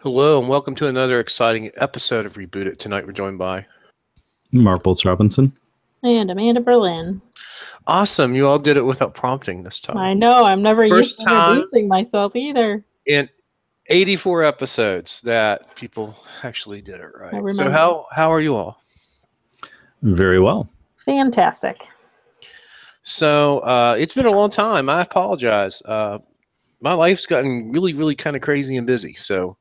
Hello and welcome to another exciting episode of Reboot It. Tonight we're joined by Mark Boltz-Robinson. And Amanda Berlin. Awesome. You all did it without prompting this time. I know. I'm never used First to introducing myself either. In 84 episodes that people actually did it right. I remember. So how are you all? Very well. Fantastic. So it's been a long time. I apologize. My life's gotten really kind of crazy and busy. So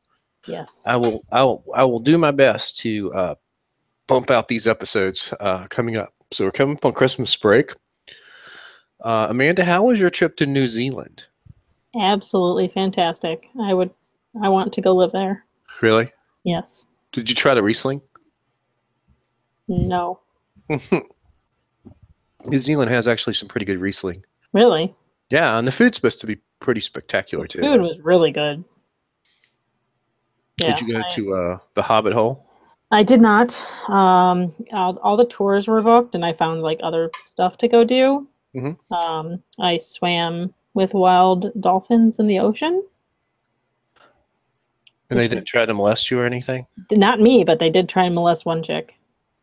yes, I will do my best to bump out these episodes coming up. So we're coming up on Christmas break. Amanda, how was your trip to New Zealand? Absolutely fantastic. I want to go live there. Really? Yes. Did you try the Riesling? No. New Zealand has actually some pretty good Riesling. Really? Yeah, and the food's supposed to be pretty spectacular too. Food was really good. Yeah, Did you go to the Hobbit Hole? I did not. All the tours were booked, and I found like other stuff to go do. Mm-hmm. I swam with wild dolphins in the ocean. And they didn't try to molest you or anything? Not me, but they did try and molest one chick.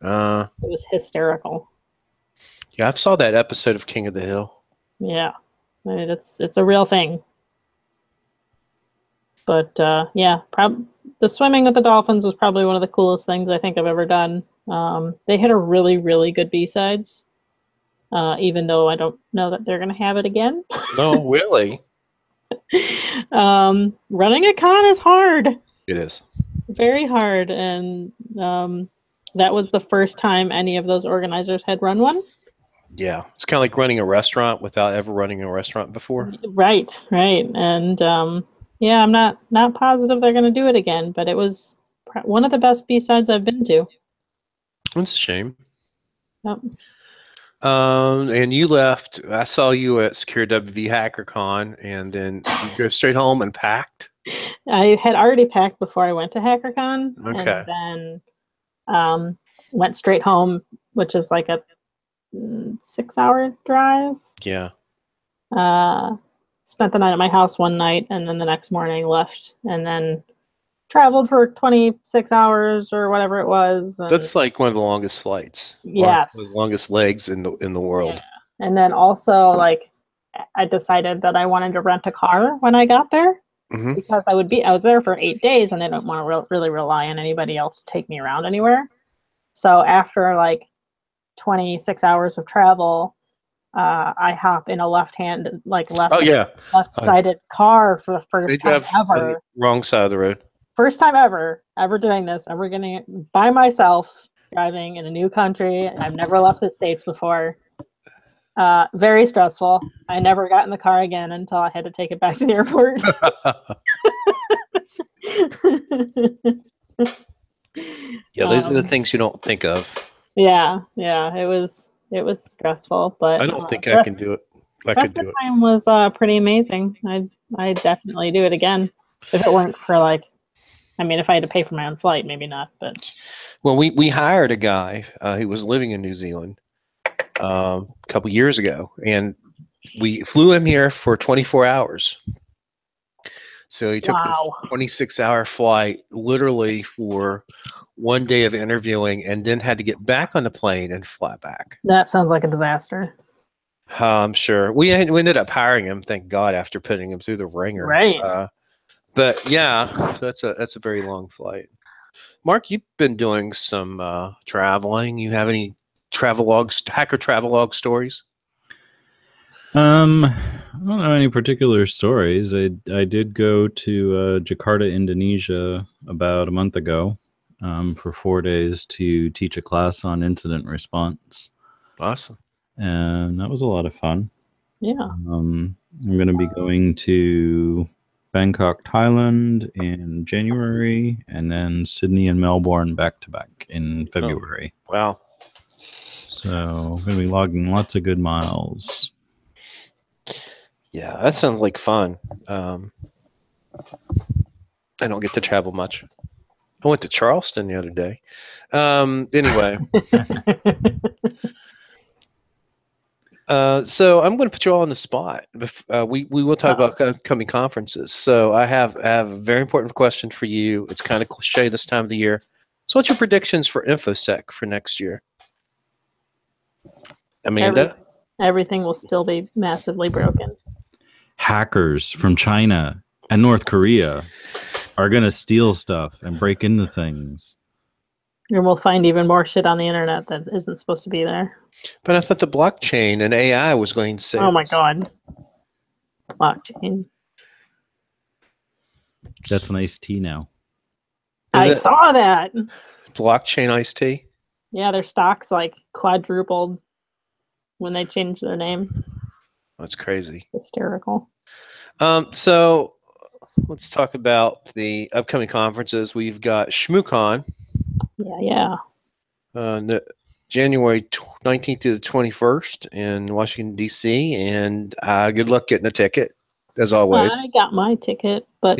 It was hysterical. Yeah, I saw that episode of King of the Hill. Yeah, it's a real thing. But yeah, the swimming with the dolphins was probably one of the coolest things I think I've ever done. They had a really good B-sides, even though I don't know that they're going to have it again. No, really? Running a con is hard. It is. Very hard, and that was the first time any of those organizers had run one. Yeah, it's kind of like running a restaurant without ever running a restaurant before. Right. And yeah, I'm not positive they're going to do it again, but it was one of the best B-sides I've been to. That's a shame. Yep. And you left. I saw you at Secure WV HackerCon, and then you go straight home and packed. I had already packed before I went to HackerCon, Okay. and then went straight home, which is like a 6-hour drive. Yeah. Spent the night at my house one night, and then the next morning left, and then traveled for 26 hours or whatever it was. That's like one of the longest flights. Yes. One of the longest legs in the world. Yeah. And then also, like, I decided that I wanted to rent a car when I got there. Mm-hmm. Because I was there for 8 days, and I don't want to really rely on anybody else to take me around anywhere. So after like 26 hours of travel, I hop in a left-sided car for the first time ever. Wrong side of the road. First time ever doing this, ever getting it by myself, driving in a new country. I've never left the States before. Very stressful. I never got in the car again until I had to take it back to the airport. Yeah, those are the things you don't think of. Yeah, it was stressful, but I don't think I can do it. The rest of the time was pretty amazing. I'd definitely do it again if it weren't for if I had to pay for my own flight, maybe not. But well, we hired a guy who was living in New Zealand a couple years ago, and we flew him here for 24 hours. So he took this 26-hour flight literally for one day of interviewing, and then had to get back on the plane and fly back. That sounds like a disaster. I'm sure. We ended up hiring him, thank God, after putting him through the ringer. Right. But yeah, that's a very long flight. Mark, you've been doing some traveling. You have any hacker travelogue stories? I don't know any particular stories. I did go to Jakarta, Indonesia about a month ago for 4 days to teach a class on incident response. Awesome. And that was a lot of fun. Yeah. I'm going to be going to Bangkok, Thailand in January, and then Sydney and Melbourne back-to-back in February. Oh, wow. So I'm going to be logging lots of good miles. Yeah, that sounds like fun. I don't get to travel much. I went to Charleston the other day. Anyway. So I'm going to put you all on the spot. We will talk about upcoming conferences. So I have a very important question for you. It's kind of cliche this time of the year. So what's your predictions for InfoSec for next year? Amanda? Everything will still be massively broken. Hackers from China and North Korea are going to steal stuff and break into things. And we'll find even more shit on the internet that isn't supposed to be there. But I thought the blockchain and AI was going to save Oh my us. God. Blockchain. That's an iced tea now. I saw that. Blockchain iced tea? Yeah, their stocks like quadrupled when they changed their name. That's crazy. Hysterical. So let's talk about the upcoming conferences. We've got ShmooCon. Yeah. January 19th to the 21st in Washington, D.C. And good luck getting a ticket, as always. I got my ticket, but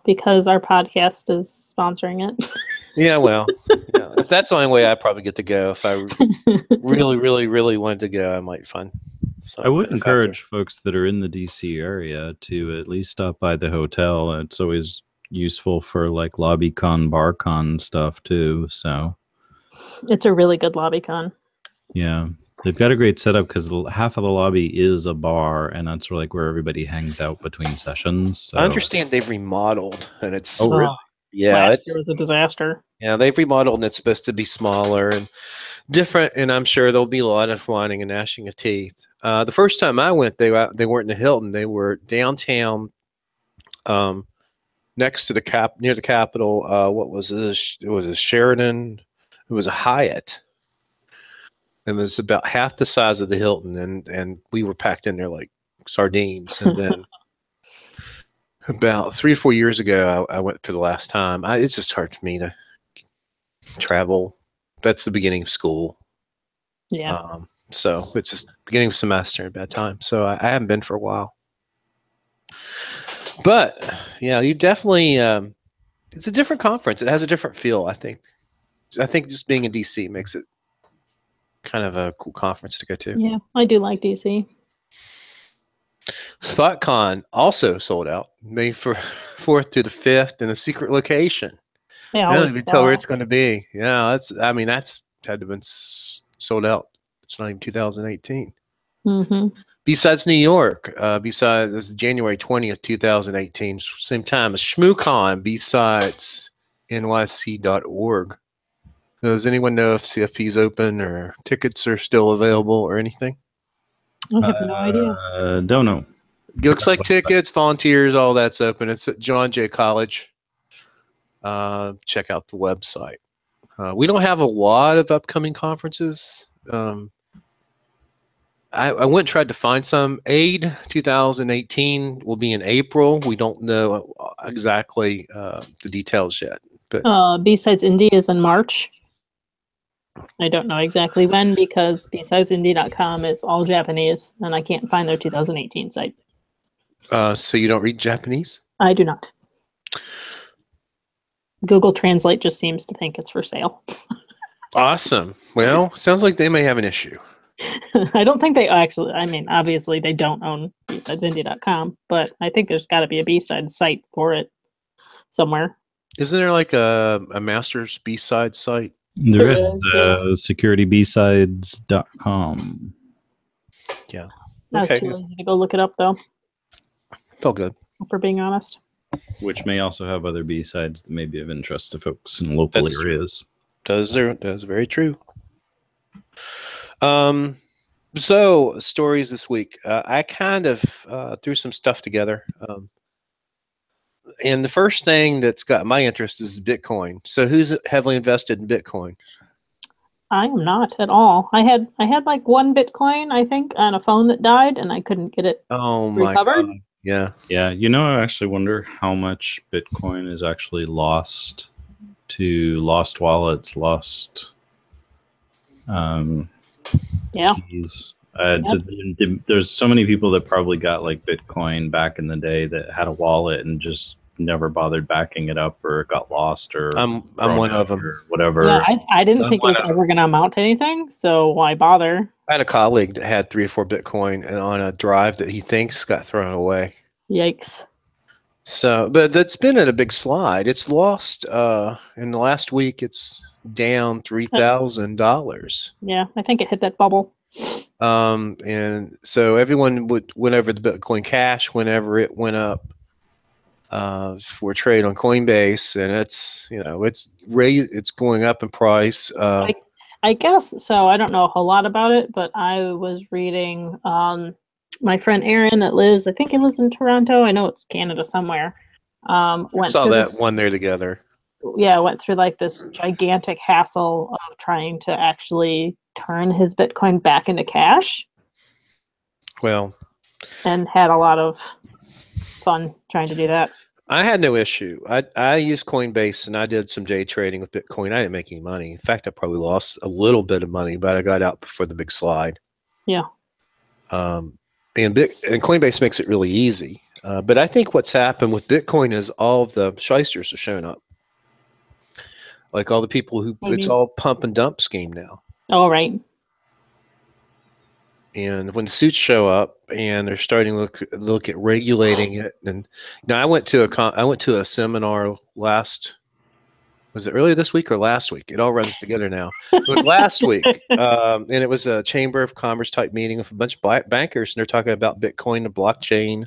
because our podcast is sponsoring it. Yeah, well, yeah. If that's the only way, I'd probably get to go. If I really, really, really wanted to go, I might find some. I would encourage folks that are in the DC area to at least stop by the hotel. It's always useful for like LobbyCon, BarCon stuff too. So it's a really good LobbyCon. Yeah. They've got a great setup because half of the lobby is a bar, and that's where everybody hangs out between sessions. So. I understand they've remodeled, and it's really? Yeah, last year was a disaster. Yeah, they've remodeled, and it's supposed to be smaller and different. And I'm sure there'll be a lot of whining and gnashing of teeth. The first time I went, they weren't in the Hilton. They were downtown, next to the near the Capitol. What was this? It was a Sheraton. It was a Hyatt. It was about half the size of the Hilton, and we were packed in there like sardines. And then about 3 or 4 years ago, I went for the last time. It's just hard for me to travel. That's the beginning of school. Yeah. So it's just beginning of semester, a bad time. So I haven't been for a while. But yeah, you definitely. It's a different conference. It has a different feel. I think just being in DC makes it kind of a cool conference to go to. Yeah, I do like DC. Satcon also sold out, May 4th to the 5th in a secret location. I don't even tell where it's going to be. Yeah, that's had to have been sold out. It's not even 2018. Mm-hmm. Besides New York, this is January 20th, 2018, same time as ShmooCon, besides nyc.org. Does anyone know if CFP is open or tickets are still available or anything? I have no idea. Don't know. Looks like tickets, volunteers, all that's open. It's at John Jay College. Check out the website. We don't have a lot of upcoming conferences. I went and tried to find some. AID 2018 will be in April. We don't know exactly the details yet. But B-Sides Indie is in March. I don't know exactly when because BesidesIndie.com is all Japanese and I can't find their 2018 site. So you don't read Japanese? I do not. Google Translate just seems to think it's for sale. Awesome. Well, sounds like they may have an issue. I don't think they actually, obviously they don't own BesidesIndie.com, but I think there's got to be a B-Side site for it somewhere. Isn't there like a master's B-Side site? There is securitybsides.com. Yeah. I was too lazy to go look it up, though. It's all good. For being honest. Which may also have other B-Sides that may be of interest to folks in local areas. That's very true. So stories this week. I kind of threw some stuff together. And the first thing that's got my interest is Bitcoin. So who's heavily invested in Bitcoin? I am not at all. I had like one Bitcoin, I think, on a phone that died, and I couldn't get it recovered. God. Yeah. Yeah. I actually wonder how much Bitcoin is actually lost to lost wallets, lost keys. There's so many people that probably got like Bitcoin back in the day that had a wallet and just never bothered backing it up, or it got lost, or I'm thrown one out of them. or whatever. Yeah, I didn't I'm think it one was of ever going to amount to anything, so why bother? I had a colleague that had 3 or 4 Bitcoin on a drive that he thinks got thrown away. Yikes. So, but that's been at a big slide. It's lost in the last week. It's down $3,000. Yeah, I think it hit that bubble. And so everyone would, whenever the Bitcoin Cash, whenever it went up for trade on Coinbase, and it's going up in price. I guess so. I don't know a whole lot about it, but I was reading my friend Aaron that lives, I think it was in Toronto. I know it's Canada somewhere. Went saw through that this, one there together. yeah, went through like this gigantic hassle of trying to actually turn his Bitcoin back into cash, Well, and had a lot of fun trying to do that. I had no issue. I used Coinbase and I did some day trading with Bitcoin. I didn't make any money. In fact, I probably lost a little bit of money, but I got out before the big slide. Yeah. And Coinbase makes it really easy. But I think what's happened with Bitcoin is all of the shysters have shown up. Like all the people who, What do you it's mean? all pump and dump scheme now. Oh, right. And when the suits show up and they're starting to look at regulating it, and I went to a seminar was it earlier this week or last week? It all runs together now. It was last week, and it was a Chamber of Commerce type meeting with a bunch of bankers, and they're talking about Bitcoin and blockchain,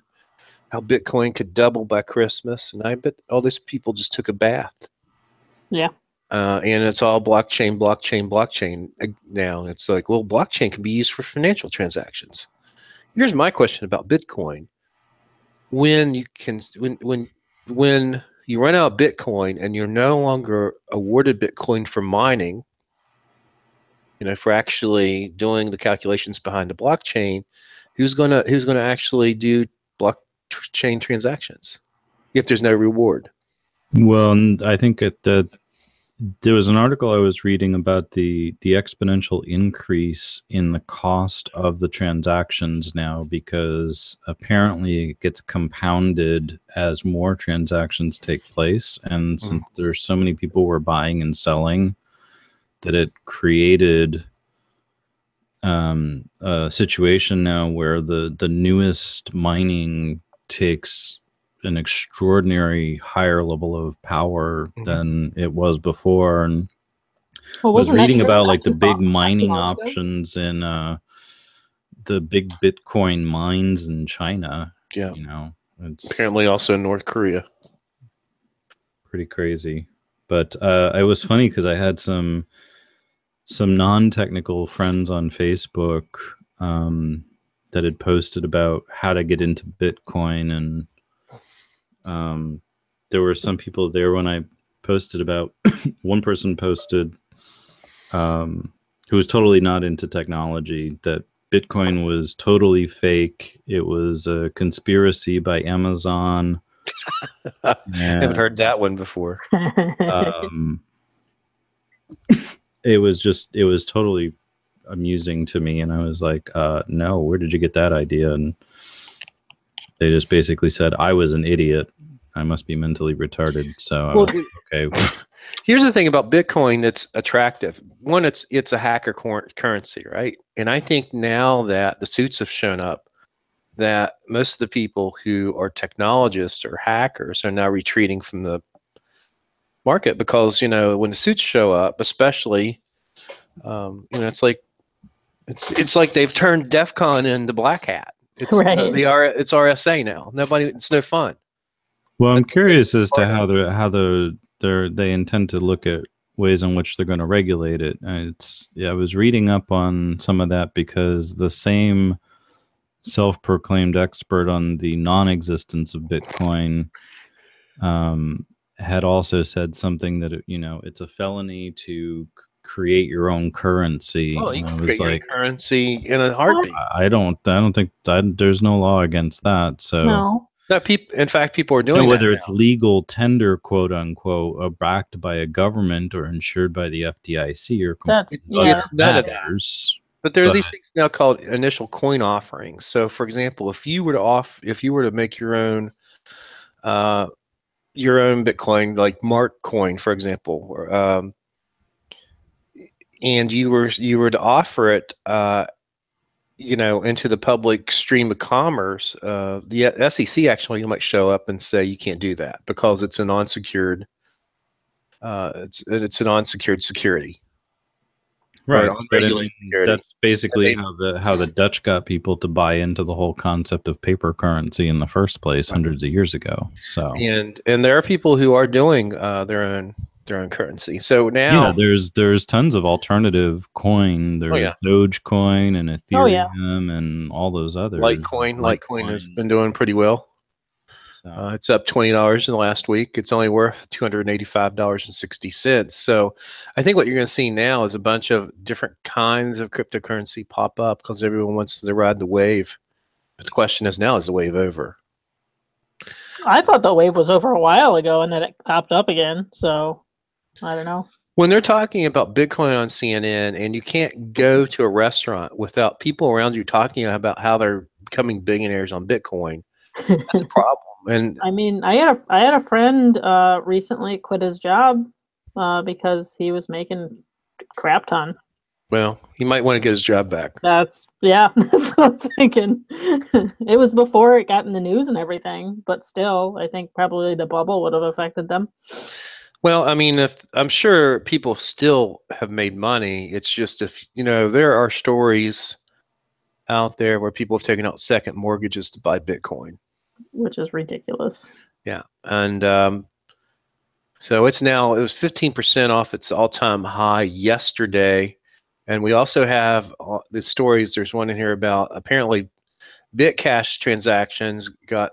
how Bitcoin could double by Christmas, and I bet all these people just took a bath. Yeah. And it's all blockchain now. It's like, well, blockchain can be used for financial transactions. Here's my question about Bitcoin: when you run out of Bitcoin and you're no longer awarded Bitcoin for mining, for actually doing the calculations behind the blockchain, who's gonna actually do blockchain transactions if there's no reward? Well, I think there was an article I was reading about the exponential increase in the cost of the transactions now, because apparently it gets compounded as more transactions take place. And since there's so many people who are buying and selling, that it created a situation now where the newest mining takes an extraordinary higher level of power than it was before. And I was reading about like the big mining options in the big Bitcoin mines in China. Yeah, it's apparently also in North Korea. Pretty crazy. But it was funny because I had some non-technical friends on Facebook that had posted about how to get into Bitcoin, and there were some people there when I posted about one person posted who was totally not into technology, that Bitcoin was totally fake. It was a conspiracy by Amazon. I haven't heard that one before. It was totally amusing to me, and I was like, no, where did you get that idea? And they just basically said I was an idiot. I must be mentally retarded. So I was like, okay. Here's the thing about Bitcoin that's attractive. One, it's a hacker currency, right? And I think now that the suits have shown up, that most of the people who are technologists or hackers are now retreating from the market, because when the suits show up, especially, it's like they've turned DEF CON into Black Hat. It's Right. It's RSA now. It's no fun. Well, I'm curious as to how they intend to look at ways in which they're going to regulate it. I was reading up on some of that because the same self-proclaimed expert on the non-existence of Bitcoin had also said something that it's a felony to create your own currency. Oh, you can create your own currency in a heartbeat. I don't think there's no law against that. So no. In fact, people are doing whether that it's legal tender, quote unquote, backed by a government or insured by the FDIC or it's none of that. But there are these things now called initial coin offerings. So, for example, if you were to make your own your own Bitcoin, like Mark Coin, for example, or, and you were to offer it, into the public stream of commerce, the SEC actually might show up and say you can't do that because it's an unsecured, it's an unsecured security. Right, Or but I unregulated mean, security. that's basically They- how the Dutch got people to buy into the whole concept of paper currency in the first place hundreds of years ago. So and there are people who are doing their own currency. So yeah, now, there's tons of alternative coin. There's Dogecoin and Oh, yeah. Ethereum and all those others. Litecoin has been doing pretty well. So. It's up $20 in the last week. It's only worth $285.60. So I think what you're going to see now is a bunch of different kinds of cryptocurrency pop up because everyone wants to ride the wave. But the question is, now is the wave over? I thought the wave was over a while ago and then it popped up again. So I don't know. When they're talking about Bitcoin on CNN and you can't go to a restaurant without people around you talking about how they're becoming billionaires on Bitcoin, that's a problem. And I mean, I had a friend recently quit his job because he was making crap ton. well, he might want to get his job back. That's what I was thinking. It was before it got in the news and everything, but still, I think probably the bubble would have affected them. Well, I mean, if I'm sure people still have made money, it's just if there are stories out there where people have taken out second mortgages to buy Bitcoin. Which is ridiculous. Yeah, and so it was 15% off its all-time high yesterday, and we also have the stories. There's one in here about apparently Bitcash transactions got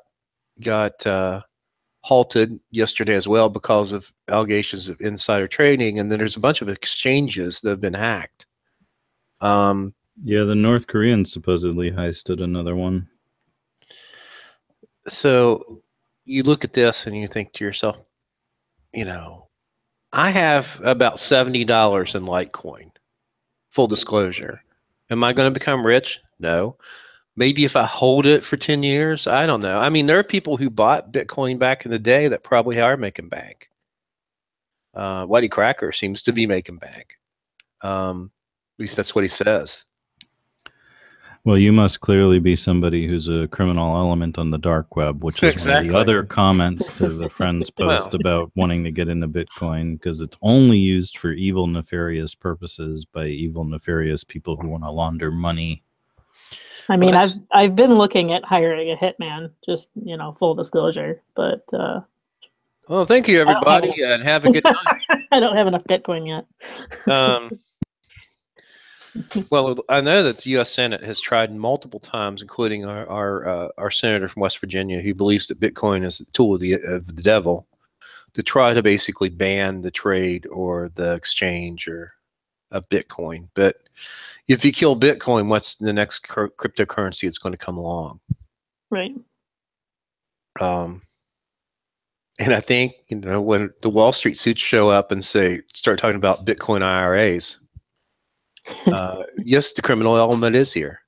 halted yesterday as well because of allegations of insider trading, and then there's a bunch of exchanges that have been hacked. Yeah, the North Koreans supposedly heisted another one. So you look at this and you think to yourself, I have about $70 in Litecoin. Full disclosure. Am I going to become rich? No. Maybe if I hold it for 10 years, I don't know. I mean, there are people who bought Bitcoin back in the day that probably are making bank. Whitey Cracker seems to be making bank. At least that's what he says. Well, you must clearly be somebody who's a criminal element on the dark web, which is one of the other comments to the friend's post about wanting to get into Bitcoin, because it's only used for evil, nefarious purposes by evil, nefarious people who want to launder money. I mean, I've been looking at hiring a hitman, just full disclosure, but well, thank you everybody, and have a good night. I don't have enough Bitcoin yet. Well, I know that the U.S. Senate has tried multiple times, including our senator from West Virginia, who believes that Bitcoin is a tool of the devil, to try to basically ban the trade or the exchange of Bitcoin. But if you kill Bitcoin, what's the next cryptocurrency that's going to come along? Right. And I think when the Wall Street suits show up and start talking about Bitcoin IRAs. Yes, the criminal element is here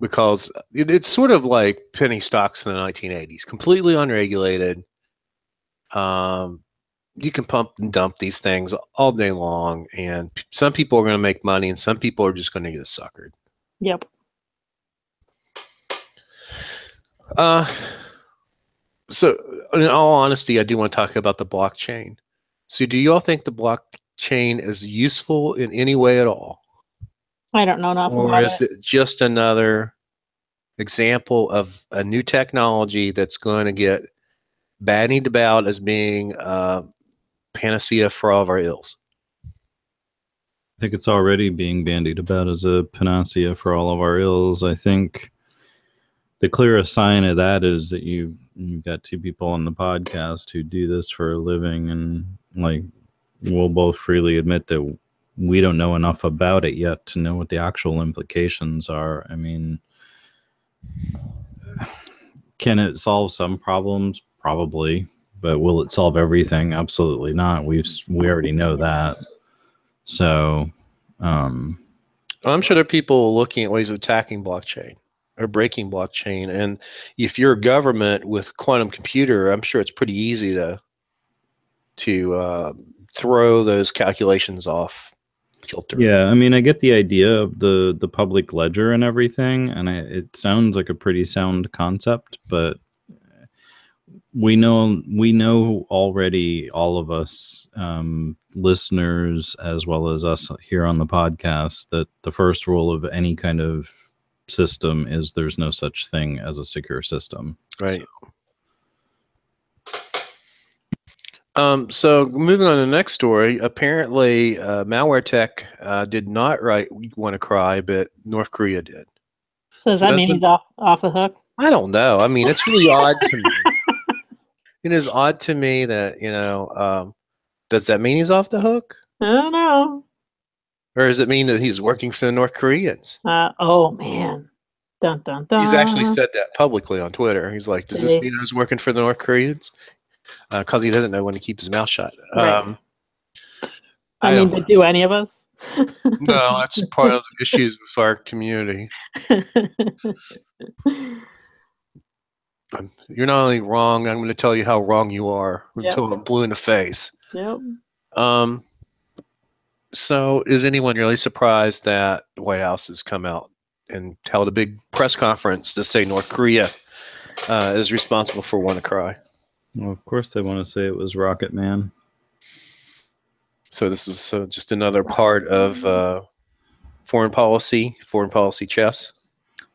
because it's sort of like penny stocks in the 1980s, completely unregulated. You can pump and dump these things all day long, and some people are going to make money, and some people are just going to get suckered. Yep. So, in all honesty, I do want to talk about the blockchain. So, do you all think the blockchain is useful in any way at all? I don't know enough or about is it just another example of a new technology that's going to get bandied about as being a panacea for all of our ills? I think it's already being bandied about as a panacea for all of our ills. I think the clearest sign of that is that you've got two people on the podcast who do this for a living, and we'll both freely admit that we don't know enough about it yet to know what the actual implications are. I mean, can it solve some problems? Probably. But will it solve everything? Absolutely not. We already know that. So, I'm sure there are people looking at ways of attacking blockchain. or breaking blockchain. And if you're a government with quantum computer, I'm sure it's pretty easy to throw those calculations off kilter. Yeah, I mean, I get the idea of the public ledger and everything, and it sounds like a pretty sound concept, but we know already, all of us, listeners as well as us here on the podcast, that the first rule of any kind of system is there's no such thing as a secure system. Right. So moving on to the next story, apparently Malware Tech did not write WannaCry, but North Korea did. So does that mean he's off the hook? I don't know. I mean, it's really odd to me. It is odd to me that, does that mean he's off the hook? I don't know. Or does it mean that he's working for the North Koreans? Oh, man. Dun, dun, dun. He's actually said that publicly on Twitter. He's like, does this mean I was working for the North Koreans? Because he doesn't know when to keep his mouth shut. Right. I mean, but do any of us? No, that's part of the issues with our community. You're not only wrong, I'm going to tell you how wrong you are until I'm blue in the face. Yep. So is anyone really surprised that the White House has come out and held a big press conference to say North Korea is responsible for WannaCry? Well, of course they want to say it was Rocket Man. So this is just another part of foreign policy chess.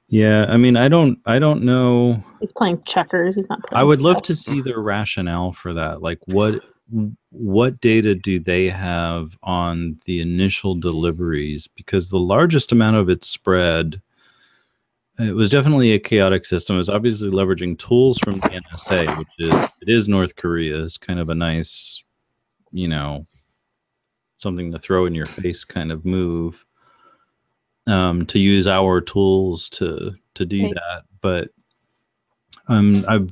Yeah, I mean, I don't know. He's playing checkers. He's not playing I would chess. love to see their rationale for that. Like, what data do they have on the initial deliveries? Because the largest amount of its spread, it was definitely a chaotic system. It was obviously leveraging tools from the NSA, which is North Korea. It's kind of a nice, something to throw in your face kind of move. To use our tools to do that. But I've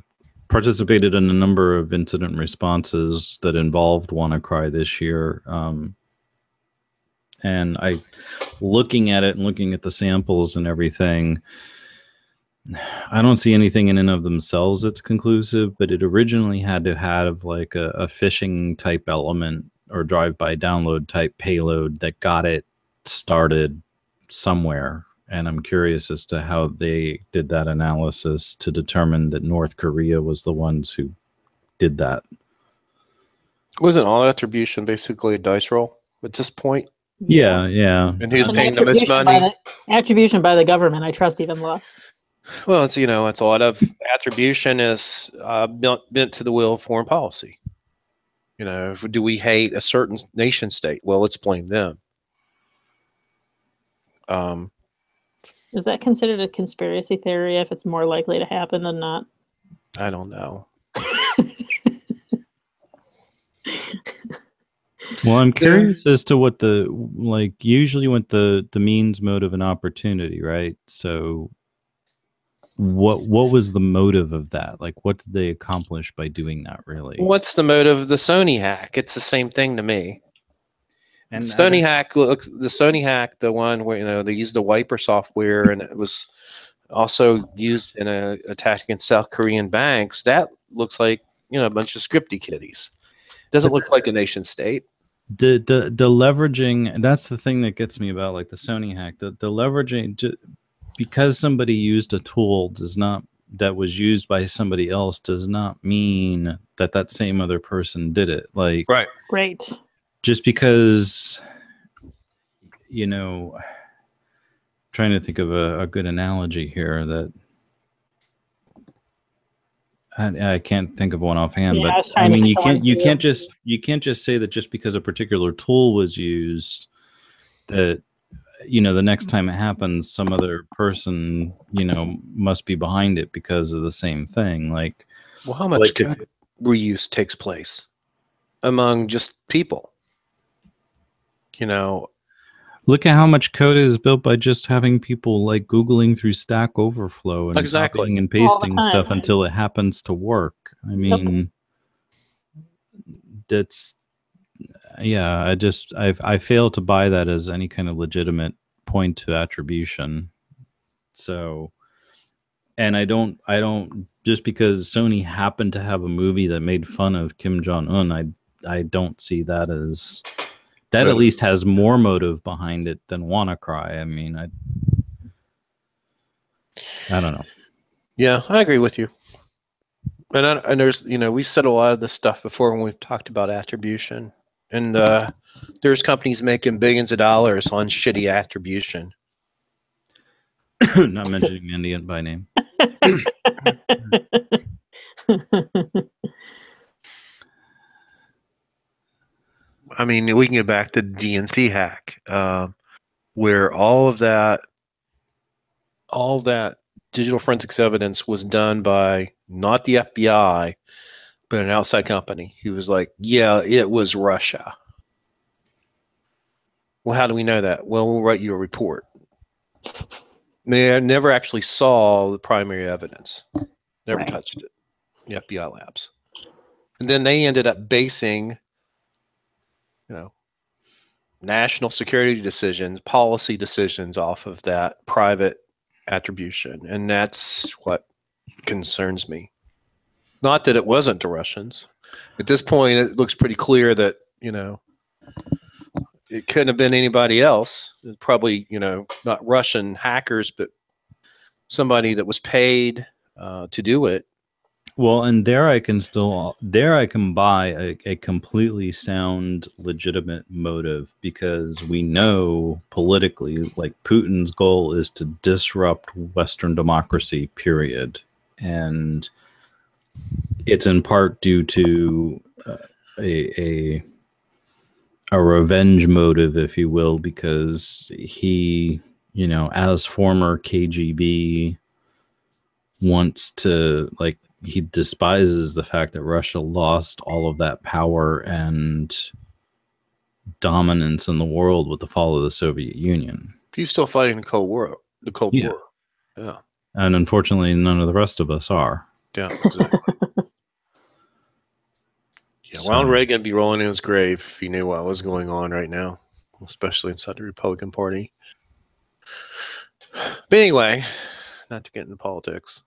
participated in a number of incident responses that involved WannaCry this year. And looking at it and looking at the samples and everything, I don't see anything in and of themselves that's conclusive, but it originally had to have like a phishing type element or drive-by download type payload that got it started somewhere, and I'm curious as to how they did that analysis to determine that North Korea was the ones who did that. Wasn't all attribution basically a dice roll at this point? Yeah. And who's paying the most money? Attribution by the government, I trust even less. Well, it's it's a lot of attribution is bent to the will of foreign policy. Do we hate a certain nation state? Well, let's blame them. Is that considered a conspiracy theory if it's more likely to happen than not? I don't know. Well, I'm curious as to what usually what the means, motive, and opportunity, right? So what was the motive of that? Like, what did they accomplish by doing that, really? What's the motive of the Sony hack? It's the same thing to me. And the Sony hack, the one where they used the wiper software, and it was also used in an attack against South Korean banks. That looks like a bunch of scripty kiddies. Doesn't look like a nation state. The leveraging, that's the thing that gets me about like the Sony hack. The leveraging, because somebody used a tool that was used by somebody else does not mean that same other person did it. Like, right. Great. Just because, trying to think of a good analogy here that I can't think of one offhand, but I mean, you can't just say that just because a particular tool was used that, the next time it happens, some other person, must be behind it because of the same thing. Like, well, how much reuse takes place among just people? Look at how much code is built by just having people like Googling through Stack Overflow and copying and pasting stuff until it happens to work. I mean, I fail to buy that as any kind of legitimate point to attribution. So And I don't just because Sony happened to have a movie that made fun of Kim Jong-un, I don't see that as that at least has more motive behind it than WannaCry. I mean, I don't know. Yeah, I agree with you. And there's, we said a lot of this stuff before when we've talked about attribution. And there's companies making billions of dollars on shitty attribution. Not mentioning Indian by name. I mean, we can get back to the DNC hack, where all that digital forensics evidence was done by not the FBI, but an outside company. He was like, yeah, it was Russia. Well, how do we know that? Well, we'll write you a report. They never actually saw the primary evidence. Never touched it. The FBI labs. And then they ended up basing, national security decisions, policy decisions off of that private attribution. And that's what concerns me. Not that it wasn't the Russians. At this point, it looks pretty clear that, it couldn't have been anybody else. It's probably, not Russian hackers, but somebody that was paid to do it. Well, and there I can buy a completely sound, legitimate motive, because we know politically, like, Putin's goal is to disrupt Western democracy, period. And it's in part due to a revenge motive, if you will, because he, as former KGB, wants to, like, he despises the fact that Russia lost all of that power and dominance in the world with the fall of the Soviet Union. He's still fighting the Cold War. War. Yeah. And unfortunately, none of the rest of us are. Yeah, exactly. Yeah, Ronald Reagan would be rolling in his grave if he knew what was going on right now, especially inside the Republican Party. But anyway, not to get into politics.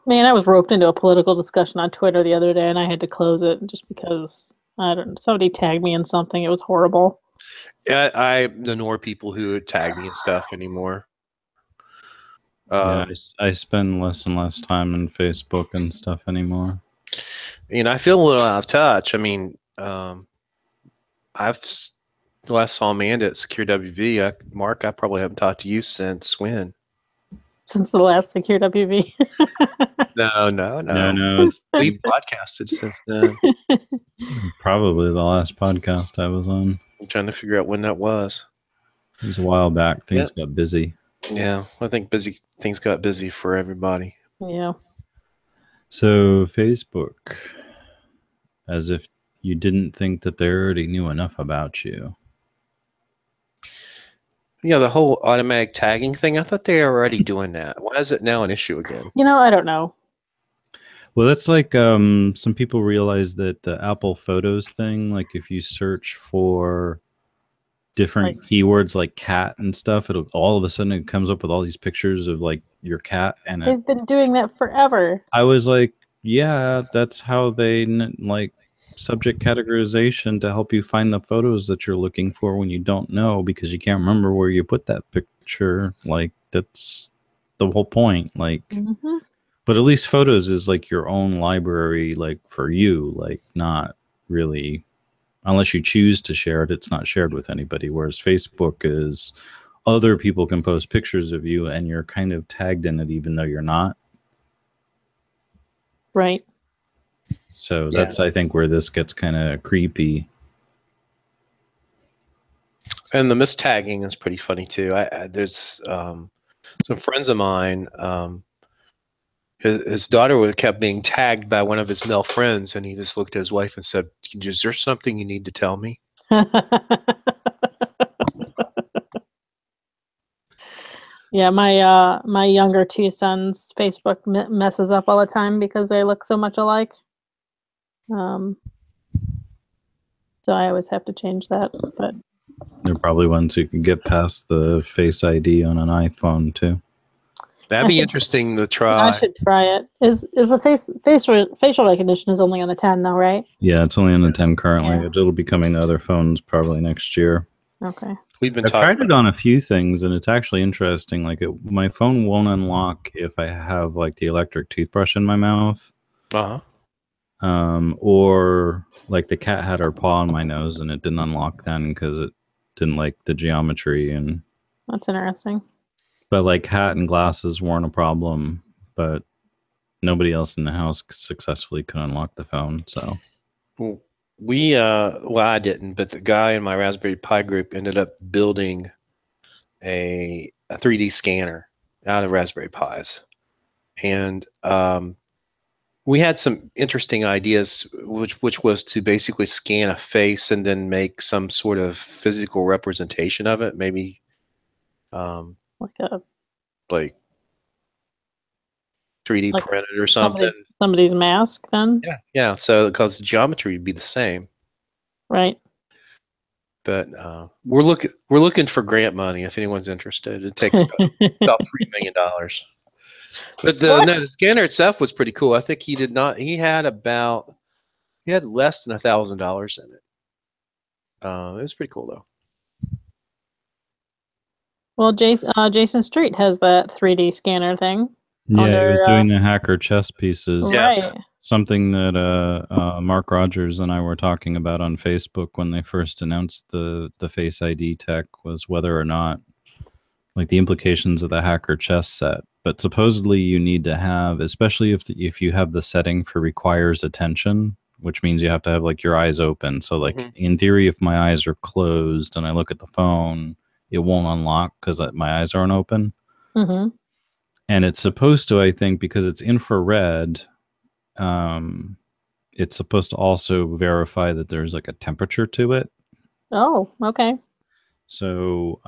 Man, I was roped into a political discussion on Twitter the other day, and I had to close it just because somebody tagged me in something. It was horrible. Yeah, I ignore people who tag me and stuff anymore. I spend less and less time on Facebook and stuff anymore. I feel a little out of touch. I mean, the last saw Amanda at Secure WV. Mark, I probably haven't talked to you since when? Since the last Secure WV. No. We podcasted since then. Probably the last podcast I was on. I'm trying to figure out when that was. It was a while back. Things got busy. Yeah, I think things got busy for everybody. Yeah. So Facebook, as if you didn't think that they already knew enough about you. Yeah, the whole automatic tagging thing, I thought they were already doing that. Why is it now an issue again? I don't know. Well, that's like some people realize that the Apple Photos thing, like if you search for different keywords like cat and stuff, it'll all of a sudden it comes up with all these pictures of like your cat. And they've been doing that forever. I was like, yeah, that's how they like subject categorization to help you find the photos that you're looking for when you don't know because you can't remember where you put that picture. Like that's the whole point. Like, but at least Photos is like your own library, like for you, like not really, unless you choose to share it, it's not shared with anybody. Whereas Facebook is other people can post pictures of you and you're kind of tagged in it, even though you're not. Right. So that's, I think, where this gets kind of creepy. And the mistagging is pretty funny too. There's some friends of mine. His daughter kept being tagged by one of his male friends, and he just looked at his wife and said, "Is there something you need to tell me?" Yeah, my younger two sons' Facebook messes up all the time because they look so much alike. So I always have to change that. But They're probably ones who can get past the Face ID on an iPhone too. That'd be interesting to try. I should try it. Is the facial recognition is only on the 10 though, right? Yeah, it's only on the 10 currently. Yeah. It'll be coming to other phones probably next year. Okay. I've tried it on a few things, and it's actually interesting. Like, my phone won't unlock if I have like the electric toothbrush in my mouth. Or like the cat had her paw on my nose, and it didn't unlock then because it didn't like the geometry. And that's interesting. But like hat and glasses weren't a problem, but nobody else in the house successfully could unlock the phone. So I didn't, but the guy in my Raspberry Pi group ended up building a 3D scanner out of Raspberry Pis. And we had some interesting ideas, which was to basically scan a face and then make some sort of physical representation of it, maybe like 3D printed or something. Somebody's mask then? Yeah. So because the geometry would be the same. Right. But we're looking for grant money if anyone's interested. It takes about $3 million. But the scanner itself was pretty cool. I think he had less than $1,000 in it. It was pretty cool though. Well, Jason Street has that 3D scanner thing. Yeah, he was doing the hacker chess pieces. Right. Something that Mark Rogers and I were talking about on Facebook when they first announced the Face ID tech was whether or not, like, the implications of the hacker chess set. But supposedly you need to have, especially if you have the setting for requires attention, which means you have to have like your eyes open. So like in theory, if my eyes are closed and I look at the phone, it won't unlock because my eyes aren't open. Mm-hmm. And it's supposed to, I think, because it's infrared, it's supposed to also verify that there's like a temperature to it. Oh, okay. So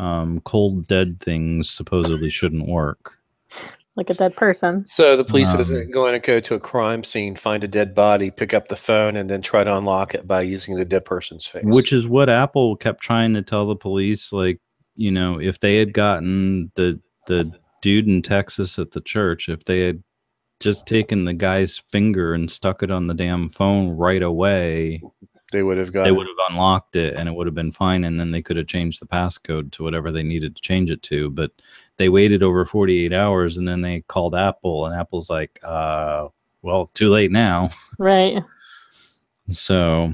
cold, dead things supposedly shouldn't work. Like a dead person. So the police isn't going to go to a crime scene, find a dead body, pick up the phone, and then try to unlock it by using the dead person's face. Which is what Apple kept trying to tell the police. Like, you know, if they had gotten the dude in Texas at the church, if they had just taken the guy's finger and stuck it on the damn phone right away, they would have unlocked it and it would have been fine, and then they could have changed the passcode to whatever they needed to change it to. But they waited over 48 hours and then they called Apple, and Apple's like, well, too late now. Right. So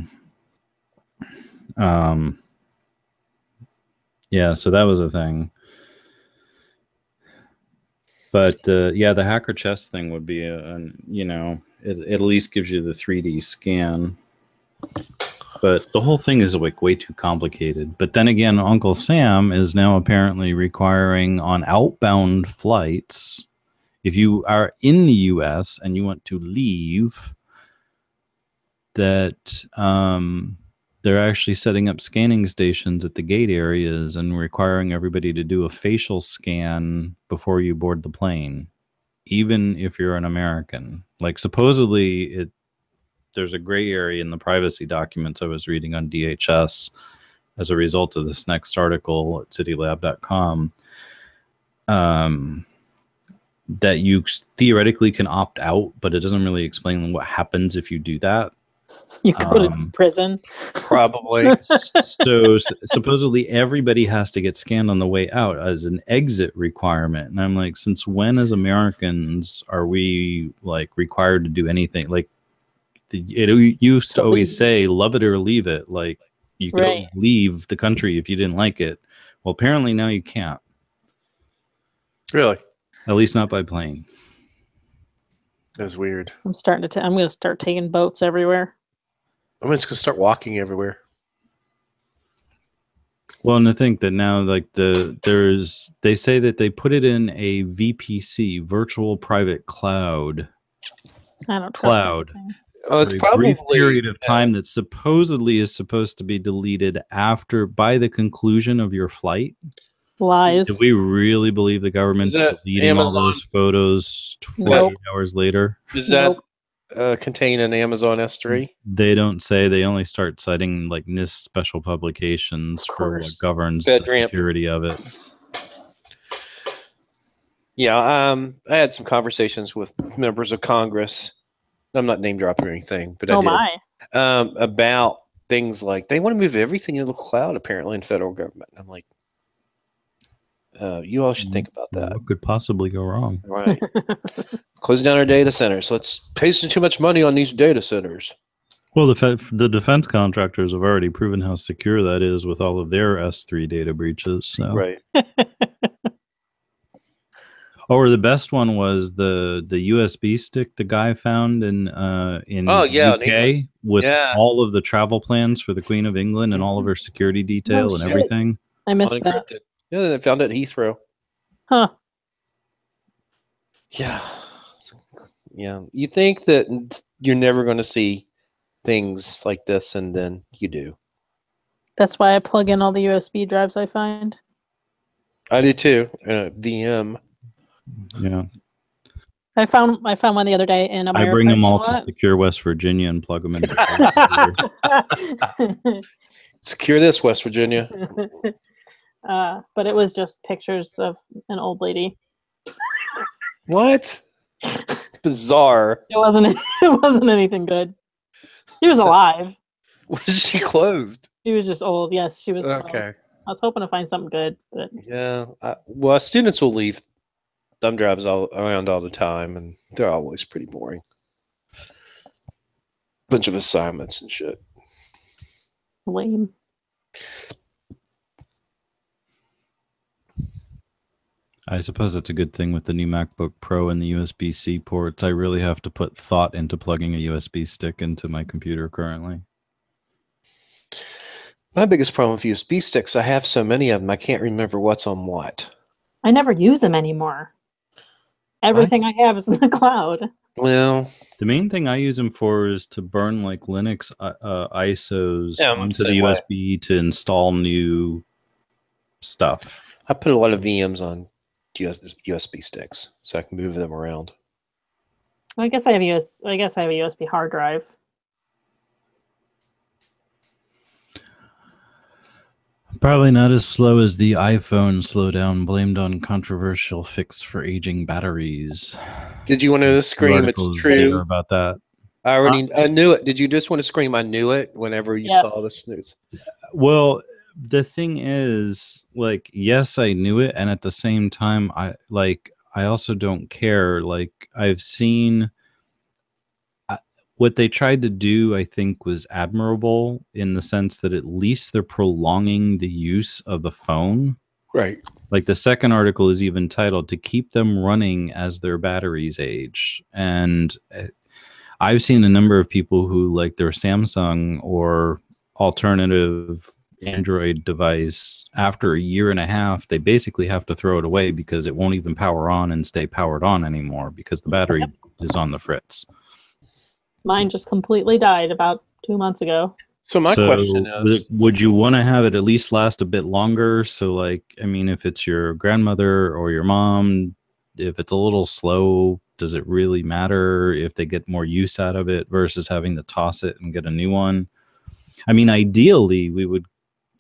yeah, so that was a thing. But the hacker chess thing would be it at least gives you the 3D scan. But the whole thing is like way too complicated. But then again, Uncle Sam is now apparently requiring on outbound flights, if you are in the US and you want to leave, that they're actually setting up scanning stations at the gate areas and requiring everybody to do a facial scan before you board the plane, even if you're an American. Like, supposedly there's a gray area in the privacy documents I was reading on DHS as a result of this next article at citylab.com, that you theoretically can opt out, but it doesn't really explain what happens if you do that. You go to prison. Probably. So supposedly everybody has to get scanned on the way out as an exit requirement. And I'm like, since when as Americans are we like required to do anything? Like, it used to always say, love it or leave it. Like, you could always leave the country if you didn't like it. Well, apparently now you can't. Really? At least not by plane. That's weird. I'm going to start taking boats everywhere. I'm just going to start walking everywhere. Well, and I think that now, like, they say that they put it in a VPC, virtual private cloud. I don't trust anything. Oh, it's probably a brief period of time that supposedly is supposed to be deleted by the conclusion of your flight. Lies. Do we really believe the government's deleting all those photos 48 hours later? Is that contain an Amazon S3? They don't say. They only start citing like NIST special publications for what governs the security of it. Yeah, I had some conversations with members of Congress. I'm not name dropping or anything, but I did. About things like they want to move everything into the cloud, apparently, in federal government. I'm like, you all should think about that. What could possibly go wrong? Right. Close down our data centers. Let's pay too much money on these data centers. Well, the defense contractors have already proven how secure that is with all of their S3 data breaches. So. Right. Or the best one was the USB stick the guy found in UK with all of the travel plans for the Queen of England and all of her security detail and everything. I missed that. Yeah, they found it at Heathrow. Huh. Yeah. Yeah. You think that you're never going to see things like this, and then you do. That's why I plug in all the USB drives I find. I do too. VM. Yeah. I found one the other day in America. I bring them all to secure West Virginia and plug them into. Secure this, West Virginia. But it was just pictures of an old lady. What? Bizarre. It wasn't anything good. She was alive. Was she clothed? She was just old. Yes, she was. Okay. Clothed. I was hoping to find something good, but yeah. Well, students will leave thumb drives all around all the time, and they're always pretty boring. Bunch of assignments and shit. Lame. I suppose that's a good thing with the new MacBook Pro and the USB-C ports. I really have to put thought into plugging a USB stick into my computer currently. My biggest problem with USB sticks, I have so many of them, I can't remember what's on what. I never use them anymore. Everything I have is in the cloud. Well, the main thing I use them for is to burn like Linux ISOs onto the USB to install new stuff. I put a lot of VMs on USB sticks so I can move them around. I guess I have a USB hard drive. Probably not as slow as the iPhone slowdown blamed on controversial fix for aging batteries. Did you want to scream it's true about that? I knew it. Did you just want to scream I knew it whenever you saw this news? Well, the thing is, like, yes, I knew it, and at the same time, I also don't care. Like, I've seen what they tried to do, I think, was admirable in the sense that at least they're prolonging the use of the phone. Right. Like the second article is even titled "To Keep Them Running as Their Batteries Age," and I've seen a number of people who, like their Samsung or alternative Android device, after a year and a half, they basically have to throw it away because it won't even power on and stay powered on anymore because the battery is on the fritz. Mine just completely died about 2 months ago. So my question is, would you want to have it at least last a bit longer? So, like, I mean, if it's your grandmother or your mom, if it's a little slow, does it really matter if they get more use out of it versus having to toss it and get a new one? I mean, ideally, we would,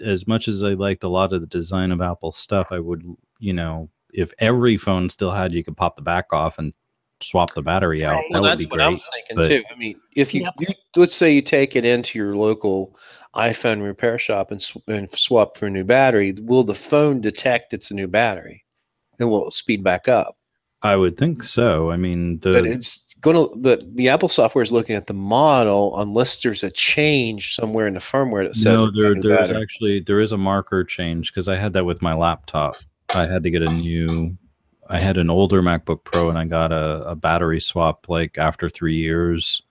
as much as I liked a lot of the design of Apple stuff, I would, if every phone still had, you could pop the back off and swap the battery out. That would be great. That's what I'm thinking too. I mean, if you let's say you take it into your local iPhone repair shop and swap for a new battery, will the phone detect it's a new battery, and will it speed back up? I would think so. I mean, the Apple software is looking at the model unless there's a change somewhere in the firmware that says there is a marker change because I had that with my laptop. I had to get I had an older MacBook Pro and I got a battery swap like after 3 years,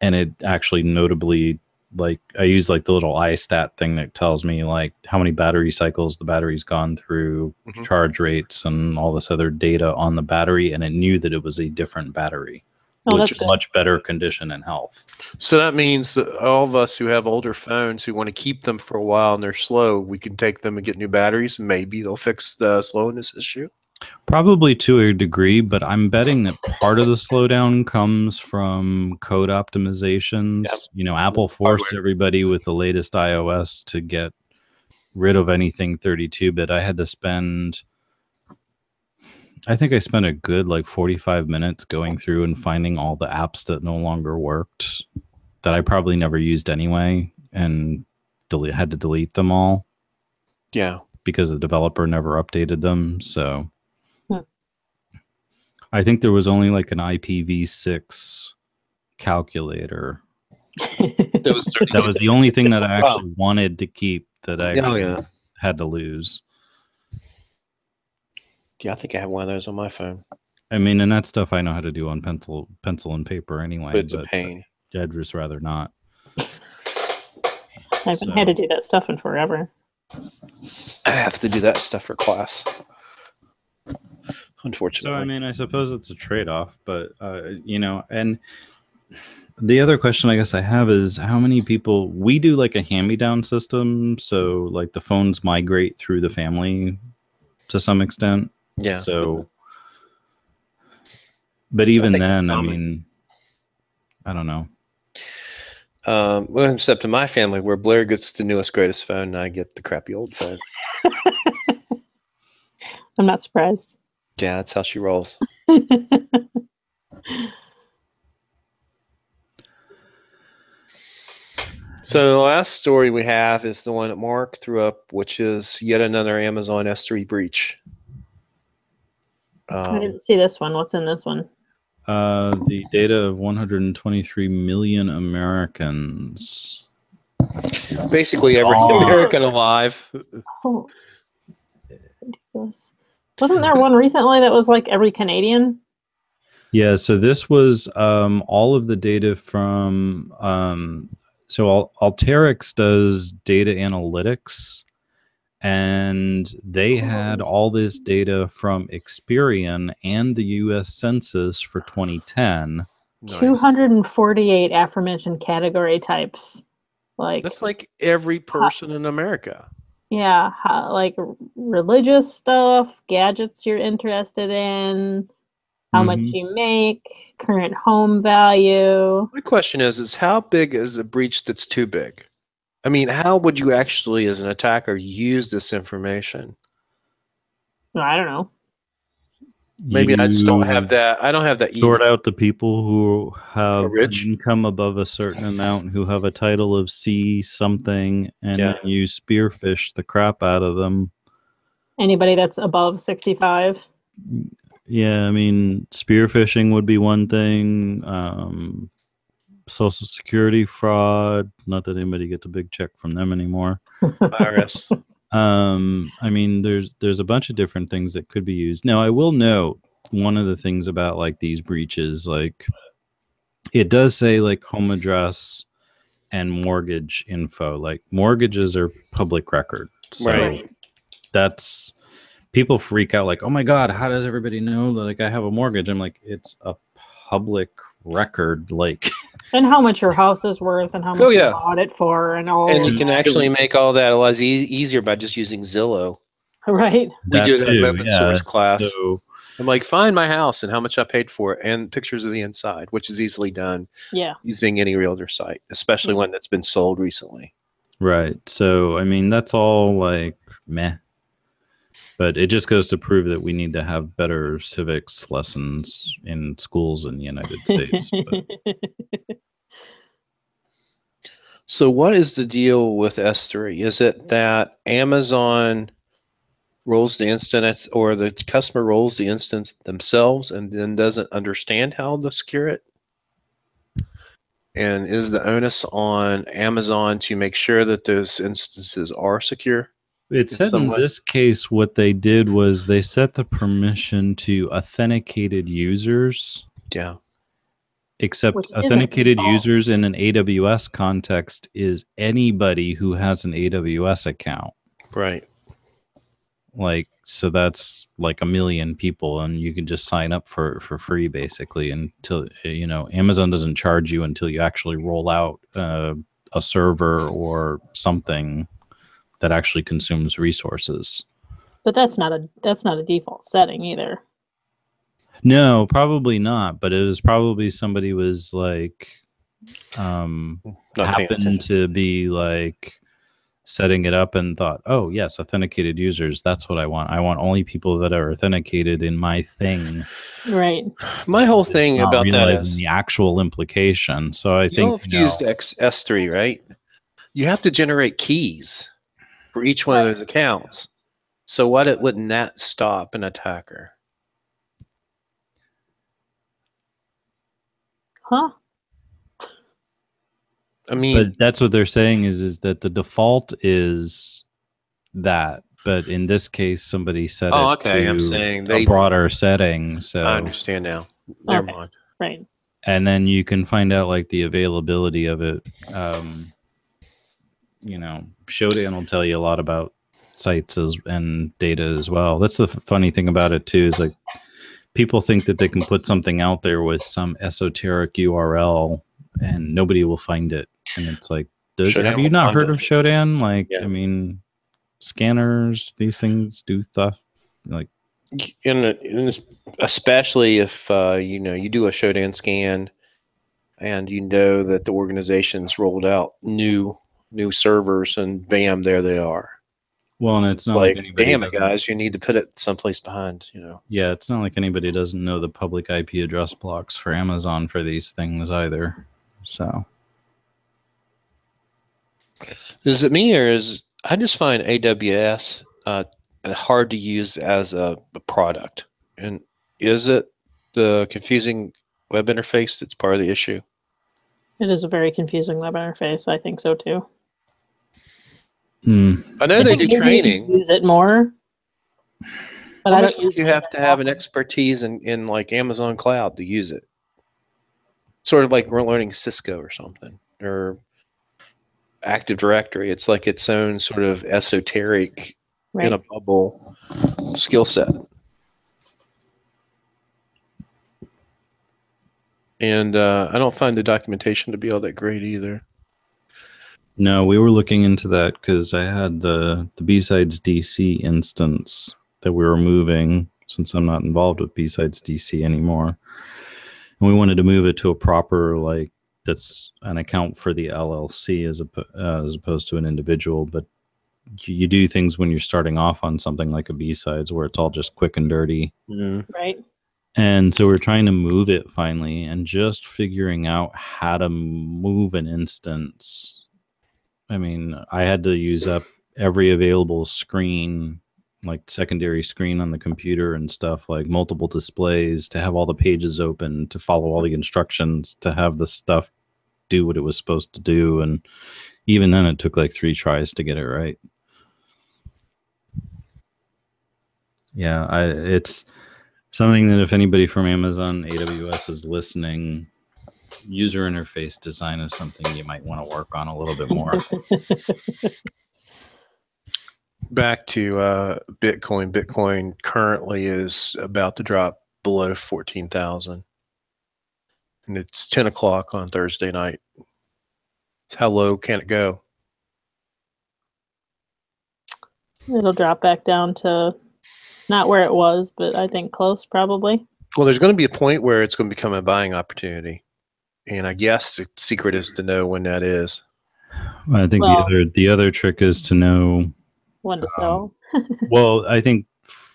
and it actually notably, like, I use like the little iStat thing that tells me like how many battery cycles the battery's gone through, charge rates, and all this other data on the battery, and it knew that it was a different battery, which is much better condition and health. So that means that all of us who have older phones who want to keep them for a while and they're slow, we can take them and get new batteries, and maybe they'll fix the slowness issue. Probably to a degree, but I'm betting that part of the slowdown comes from code optimizations. Yep. Apple forced Hardware. everybody with the latest iOS to get rid of anything 32-bit. I think I spent a good 45 minutes going through and finding all the apps that no longer worked that I probably never used anyway, and had to delete them all. Yeah. Because the developer never updated them. So I think there was only an IPv6 calculator. That was the only thing that I actually wanted to keep that I actually had to lose. Yeah, I think I have one of those on my phone. I mean, and that stuff I know how to do on pencil and paper anyway. But it's a pain. I'd just rather not. I haven't had to do that stuff in forever. I have to do that stuff for class. Unfortunately. So, I mean, I suppose it's a trade-off, but, and the other question I guess I have is how many people, we do a hand-me-down system, so the phones migrate through the family to some extent. Yeah. So, but even then, I mean, I don't know. Well, except in my family, where Blair gets the newest, greatest phone, and I get the crappy old phone. I'm not surprised. Yeah, that's how she rolls. So the last story we have is the one that Mark threw up, which is yet another Amazon S3 breach. I didn't see this one. What's in this one? The data of 123 million Americans. Basically every American alive. Oh. Wasn't there one recently that was every Canadian? Yeah, so this was all of the data from so Alteryx does data analytics, and they had all this data from Experian and the U.S. Census for 2010. Nice. 248 aforementioned category types. That's every person in America. Yeah, religious stuff, gadgets you're interested in, how much you make, current home value. My question is how big is a breach that's too big? I mean, how would you actually, as an attacker, use this information? I don't know. Maybe I just don't have that. I don't have that. Sort out the people who have an income above a certain amount, who have a title of C something, and you spearfish the crap out of them. Anybody that's above 65. Yeah, I mean, spearfishing would be one thing. Social Security fraud. Not that anybody gets a big check from them anymore. IRAs. I mean, there's a bunch of different things that could be used. Now, I will note one of the things about these breaches, it does say home address and mortgage info. Mortgages are public record, so that's people freak out. Oh my God, how does everybody know that I have a mortgage? I'm it's a public record. And how much your house is worth, and how much you bought it for, and all. And you can actually make all that a lot easier by just using Zillow. Right. We do that open source class. So, I'm find my house and how much I paid for it, and pictures of the inside, which is easily done. Yeah. Using any realtor site, especially one that's been sold recently. Right. So I mean, that's all meh. But it just goes to prove that we need to have better civics lessons in schools in the United States. So what is the deal with S3? Is it that Amazon rolls the instance, or the customer rolls the instance themselves and then doesn't understand how to secure it? And is the onus on Amazon to make sure that those instances are secure? It said in this case, what they did was they set the permission to authenticated users. Yeah. Except authenticated users in an AWS context is anybody who has an AWS account. Right. So that's 1 million people, and you can just sign up for free basically until, Amazon doesn't charge you until you actually roll out a server or something that actually consumes resources. But that's not a default setting either. No, probably not. But it was probably somebody was like, Not paying happened attention. to be like setting it up and thought, oh yes, authenticated users. That's what I want. I want only people that are authenticated in my thing. Right. My whole thing Not about that realizing is, the actual implication. So I you think have used S3, right? You have to generate keys for each one of those accounts. So wouldn't that stop an attacker? Huh? I mean, but that's what they're saying is that the default is that. But in this case, somebody set oh, it okay. I'm to saying a broader setting. I So, understand now. Never Okay. mind. Right. and then you can find out like the availability of it. Showdown will tell you a lot about sites and data as well. That's the funny thing about it too, is like people think that they can put something out there with some esoteric URL and nobody will find it. And it's like, Showdown have you will not find heard it. of Showdown? Like, Yeah. I mean, scanners, these things do stuff. Like, And especially if you do a Showdown scan, and you know that the organization's rolled out new servers, and bam, there they are. well, and it's It's not like, like anybody damn it, doesn't. guys, you need to put it someplace behind. Yeah, it's not like anybody doesn't know the public IP address blocks for Amazon for these things either. So, Is it me, or I just find AWS hard to use as a product? And is it the confusing web interface that's part of the issue? It is a very confusing web interface. I think so too. I know they do maybe training. you can use it more. But Almost like you have to have an expertise in like Amazon Cloud to use it. Sort of like we're learning Cisco or something, or Active Directory. It's like its own sort of esoteric, in a bubble skill set. And I don't find the documentation to be all that great either. no, we were looking into that because I had the B-Sides DC instance that we were moving, since I'm not involved with B-Sides DC anymore. And we wanted to move it to a proper, like, that's an account for the LLC as opposed to an individual. But you do things when you're starting off on something like a B-Sides where it's all just quick and dirty. Right. And so we're trying to move it finally, and just figuring out how to move an instance. I mean, I had to use up every available screen, like secondary screen on the computer and stuff, like multiple displays to have all the pages open, to follow all the instructions, to have the stuff do what it was supposed to do. And even then it took like 3 tries to get it right. Yeah, it's something that if anybody from Amazon AWS is listening, user interface design is something you might want to work on a little bit more. Back to Bitcoin. Bitcoin currently is about to drop below 14,000. And it's 10 o'clock on Thursday night. So how low can it go? It'll drop back down to not where it was, but I think close probably. Well, there's going to be a point where it's going to become a buying opportunity. And I guess the secret is to know when that is. I think the other trick is to know when to sell. Well, I think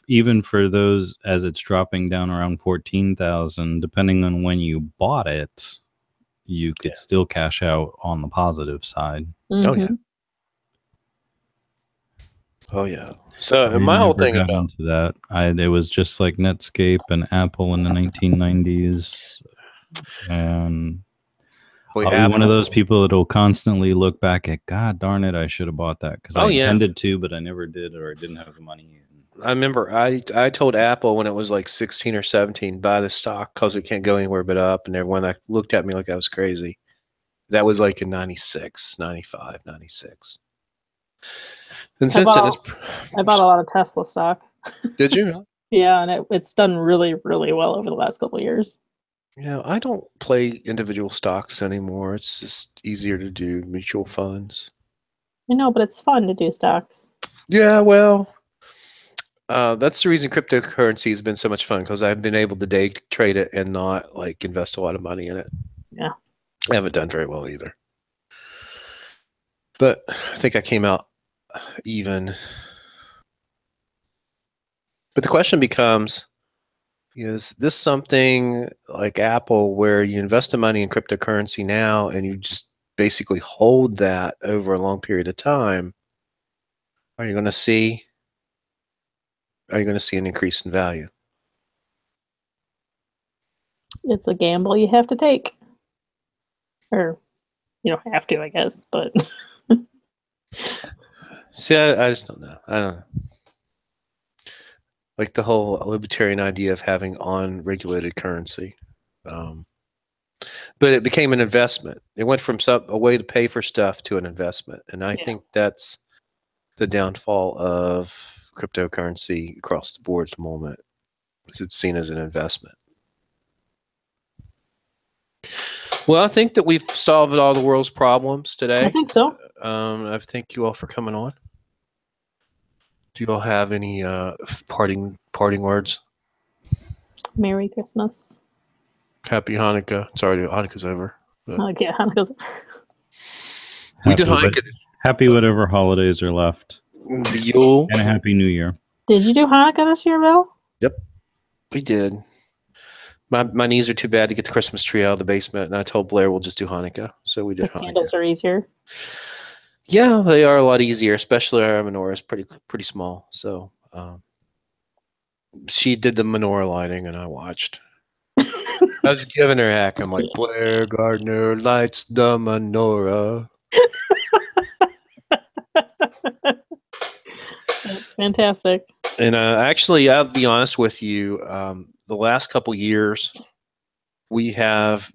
even for those, as it's dropping down around 14,000, depending on when you bought it, you could still cash out on the positive side. Mm-hmm. Oh yeah. Oh yeah. So my whole thing got into that, it was just like Netscape and Apple in the 1990s, and I'll be one of those people that will constantly look back at, God darn it, I should have bought that because I intended to, but I never did, or I didn't have the money. I remember I told Apple when it was like 16 or 17, buy the stock because it can't go anywhere but up, and everyone looked at me like I was crazy. That was like in 96, 95, 96. And since then, I bought a lot of Tesla stock. Did you? Yeah, and it's done really, really well over the last couple of years. I don't play individual stocks anymore. It's just easier to do mutual funds. I know, but it's fun to do stocks. Yeah, well, That's the reason cryptocurrency has been so much fun, because I've been able to day trade it and not like invest a lot of money in it. Yeah. I haven't done very well either. But I think I came out even. But the question becomes, is this something like Apple where you invest the money in cryptocurrency now and you just basically hold that over a long period of time? Are you going to see an increase in value? It's a gamble you have to take. Or you don't have to, I guess, but See, I just don't know. I don't know. Like the whole libertarian idea of having unregulated currency. But it became an investment. It went from a way to pay for stuff to an investment. And I think that's the downfall of cryptocurrency across the board at the moment, because it's seen as an investment. Well, I think that we've solved all the world's problems today. I think so. I thank you all for coming on. Do you all have any parting words? Merry Christmas. Happy Hanukkah. Sorry, Hanukkah's over. Okay, Hanukkah's. We did Hanukkah. Happy whatever holidays are left. Yule. And a happy New Year. Did you do Hanukkah this year, Bill? Yep, we did. My knees are too bad to get the Christmas tree out of the basement, and I told Blair we'll just do Hanukkah. So we did Hanukkah. Candles are easier. Yeah, they are a lot easier, especially our menorah is pretty small. So she did the menorah lighting, and I watched. I was giving her heck. I'm like, Blair Gardner lights the menorah. That's fantastic. And actually, I'll be honest with you, the last couple years, we have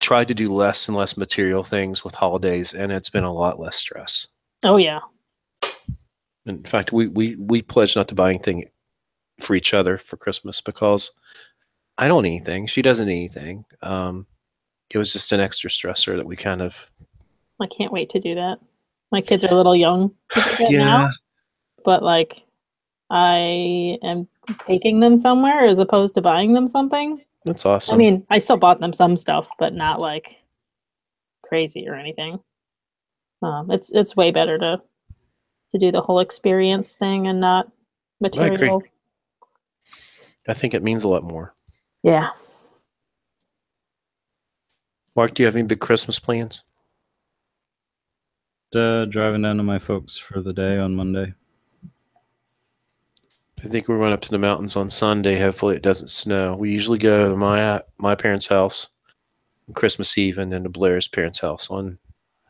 tried to do less and less material things with holidays, and it's been a lot less stress. Oh, yeah. In fact, we pledged not to buy anything for each other for Christmas, because I don't need anything. She doesn't need anything. It was just an extra stressor that we kind of... I can't wait to do that. My kids are a little young to do that now, but like I am taking them somewhere as opposed to buying them something. That's awesome. I mean, I still bought them some stuff, but not like crazy or anything. It's way better to do the whole experience thing and not material. I agree. I think it means a lot more. Yeah. Mark, do you have any big Christmas plans? Driving down to my folks for the day on Monday. I think we're going up to the mountains on Sunday. Hopefully it doesn't snow. We usually go to my parents' house on Christmas Eve, and then to Blair's parents' house on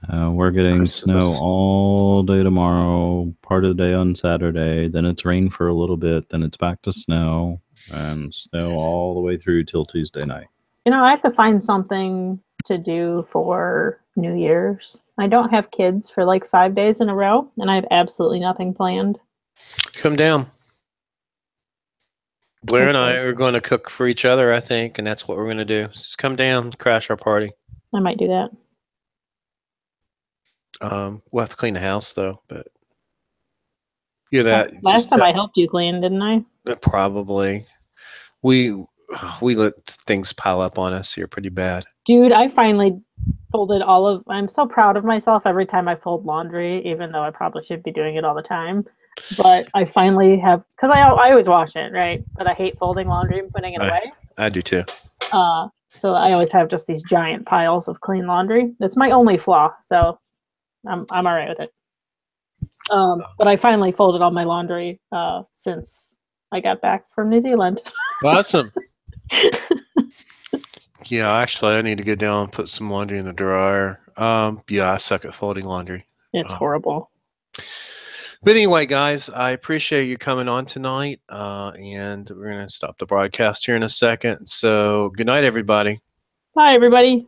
we're getting Christmas. snow all day tomorrow, part of the day on Saturday. Then it's rain for a little bit. Then it's back to snow, and snow all the way through till Tuesday night. You know, I have to find something to do for New Year's. I don't have kids for like 5 days in a row, and I have absolutely nothing planned. Come down. Blair and I are going to cook for each other, I think, and that's what we're going to do. Just come down, crash our party. I might do that. We'll have to clean the house, though. But that last time I helped you clean, didn't I? Probably. We let things pile up on us here pretty bad. Dude, I finally folded I'm so proud of myself every time I fold laundry, even though I probably should be doing it all the time. But I finally have, because I always wash it, right? But I hate folding laundry and putting it away. I do too. So I always have just these giant piles of clean laundry. That's my only flaw, so I'm all right with it. But I finally folded all my laundry since I got back from New Zealand. Awesome. Yeah, actually, I need to get down and put some laundry in the dryer. Yeah, I suck at folding laundry. It's horrible. But anyway, guys, I appreciate you coming on tonight, and we're going to stop the broadcast here in a second. So good night, everybody. Bye, everybody.